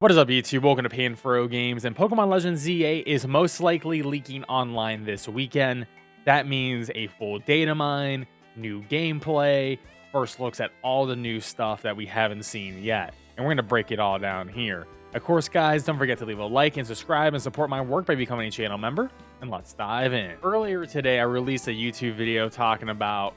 What is up, YouTube? Welcome to PanFro Games, and Pokemon Legends ZA is most likely leaking online this weekend. That means a full data mine, new gameplay, first looks at all the new stuff that we haven't seen yet. And we're going to break it all down here. Of course, guys, don't forget to leave a like and subscribe and support my work by becoming a channel member. And let's dive in. Earlier today, I released a YouTube video talking about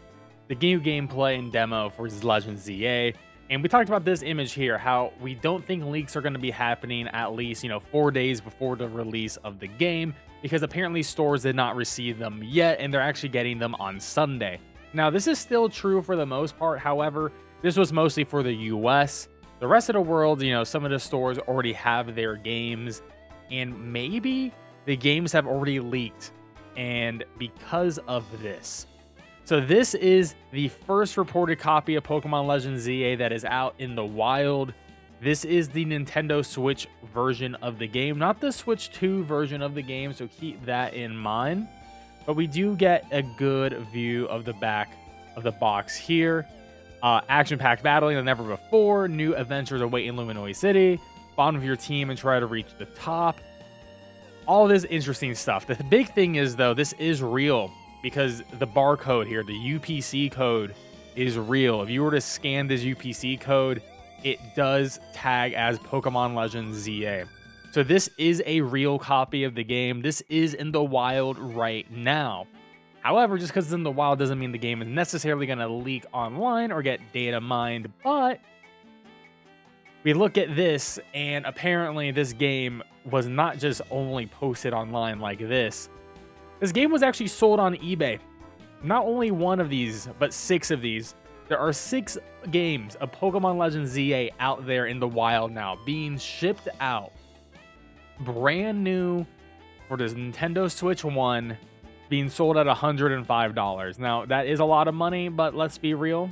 the new gameplay and demo for Legends ZA. And we talked about this image here, how we don't think leaks are going to be happening at least, 4 days before the release of the game, because apparently stores did not receive them yet, and they're actually getting them on Sunday. Now, this is still true for the most part. However, this was mostly for the US. The rest of the world, some of the stores already have their games, and maybe the games have already leaked. And because of this, so this is the first reported copy of Pokemon Legends ZA that is out in the wild. This is the Nintendo Switch version of the game, not the Switch 2 version of the game, so keep that in mind. But we do get a good view of the back of the box here. Action-packed battling than never before. New adventures await in Luminoid City. Bottom of your team and try to reach the top. All this interesting stuff. The big thing is, though, this is real, because the barcode here, the UPC code, is real. If you were to scan this UPC code, it does tag as Pokemon Legends ZA. So this is a real copy of the game. This is in the wild right now. However, just because it's in the wild doesn't mean the game is necessarily going to leak online or get data mined. But we look at this, and apparently this game was not just only posted online like this. This game was actually sold on eBay. Not only one of these, but 6 of these. There are 6 games of Pokemon Legends ZA out there in the wild now, being shipped out. Brand new for this Nintendo Switch 1, being sold at $105. Now, that is a lot of money, but let's be real.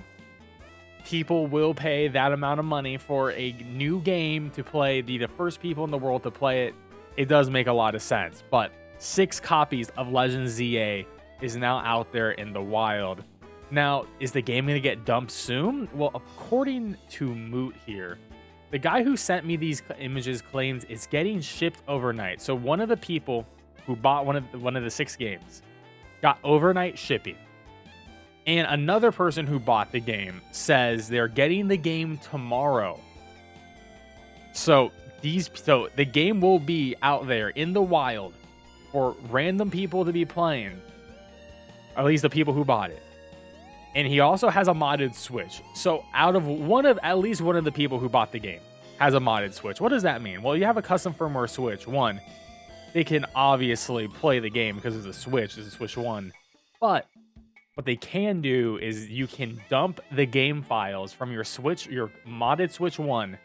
People will pay that amount of money for a new game to play, the first people in the world to play it. It does make a lot of sense, but 6 copies of Legends ZA is now out there in the wild. Now, is the game going to get dumped soon? Well, according to Moot here, the guy who sent me these images claims it's getting shipped overnight. So one of the people who bought one of the 6 games got overnight shipping. And another person who bought the game says they're getting the game tomorrow. So the game will be out there in the wild for random people to be playing, at least the people who bought it. And he also has a modded Switch. So at least one of the people who bought the game has a modded Switch. What does that mean? Well, you have a custom firmware Switch. One, they can obviously play the game because it's a Switch. It's a Switch 1. But what they can do is you can dump the game files from your Switch, your modded Switch 1,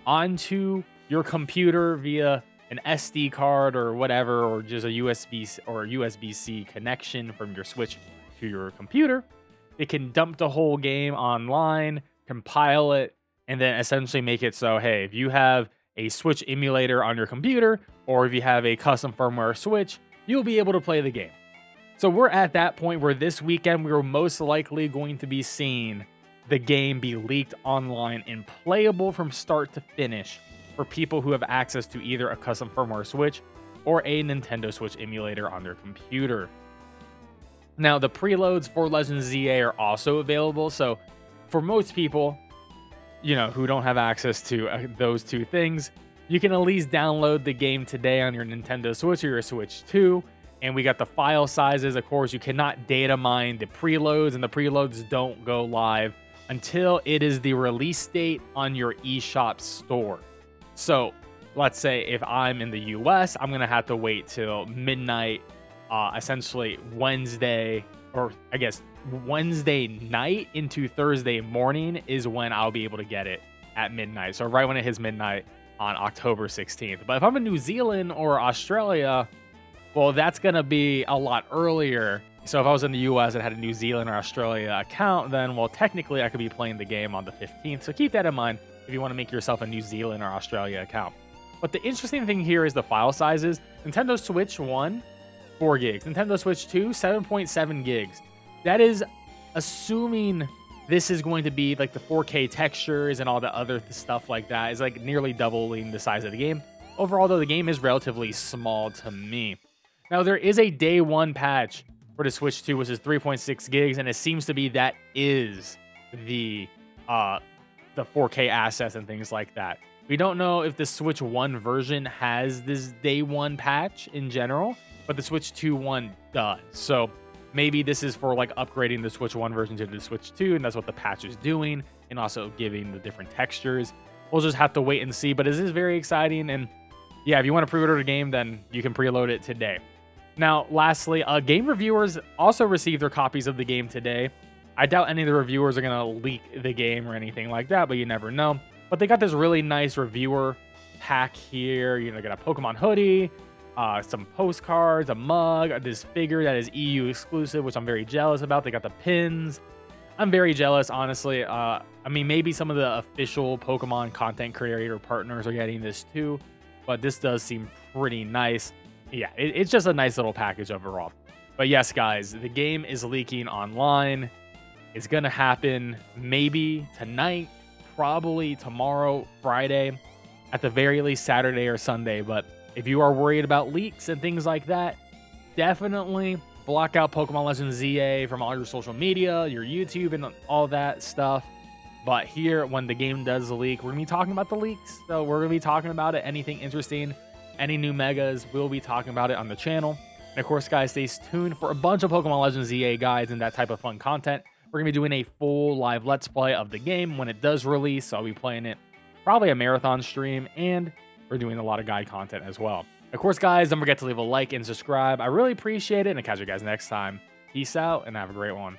onto your computer via an SD card or whatever, or just a USB or USB-C connection from your Switch to your computer. They can dump the whole game online, compile it, and then essentially make it so, hey, if you have a Switch emulator on your computer, or if you have a custom firmware Switch, you'll be able to play the game. So we're at that point where this weekend we're most likely going to be seeing the game be leaked online and playable from start to finish for people who have access to either a custom firmware Switch or a Nintendo Switch emulator on their computer. Now, the preloads for Legends ZA are also available, so for most people, who don't have access to those 2 things, you can at least download the game today on your Nintendo Switch or your Switch 2, and we got the file sizes. Of course, you cannot data mine the preloads, and the preloads don't go live until it is the release date on your eShop store. So let's say if I'm in the US, I'm going to have to wait till midnight, essentially Wednesday, or I guess Wednesday night into Thursday morning is when I'll be able to get it at midnight. So right when it hits midnight on October 16th. But if I'm in New Zealand or Australia, well, that's going to be a lot earlier. So if I was in the US and had a New Zealand or Australia account, then, well, technically I could be playing the game on the 15th. So keep that in mind if you want to make yourself a New Zealand or Australia account. But the interesting thing here is the file sizes. Nintendo Switch 1, 4 gigs. Nintendo Switch 2, 7.7 gigs. That is assuming this is going to be like the 4K textures and all the other stuff like that is like nearly doubling the size of the game. Overall, though, the game is relatively small to me. Now, there is a day one patch for the Switch 2, which is 3.6 gigs, and it seems to be that is the 4K assets and things like that. We don't know if the Switch 1 version has this day one patch in general, but the Switch 2 one does. So maybe this is for like upgrading the Switch 1 version to the Switch 2, and that's what the patch is doing, and also giving the different textures. We'll just have to wait and see, but this is very exciting, and yeah, if you want to pre-order the game, then you can preload it today. Now, lastly, game reviewers also received their copies of the game today. I doubt any of the reviewers are going to leak the game or anything like that, but you never know. But they got this really nice reviewer pack here. You know, got a Pokemon hoodie, some postcards, a mug, this figure that is EU exclusive, which I'm very jealous about. They got the pins. I'm very jealous, honestly. I mean, maybe some of the official Pokemon content creator partners are getting this too, but this does seem pretty nice. Yeah, it's just a nice little package overall. But yes, guys, the game is leaking online. It's going to happen maybe tonight, probably tomorrow, Friday, at the very least Saturday or Sunday. But if you are worried about leaks and things like that, definitely block out Pokemon Legends ZA from all your social media, your YouTube, and all that stuff. But here, when the game does leak, we're going to be talking about the leaks. So we're going to be talking about it, anything interesting, any new megas, we'll be talking about it on the channel. And of course, guys, stay tuned for a bunch of Pokemon Legends ZA guides and that type of fun content. We're going to be doing a full live Let's Play of the game when it does release. So I'll be playing it, probably a marathon stream, and we're doing a lot of guide content as well. Of course, guys, don't forget to leave a like and subscribe. I really appreciate it, and I'll catch you guys next time. Peace out, and have a great one.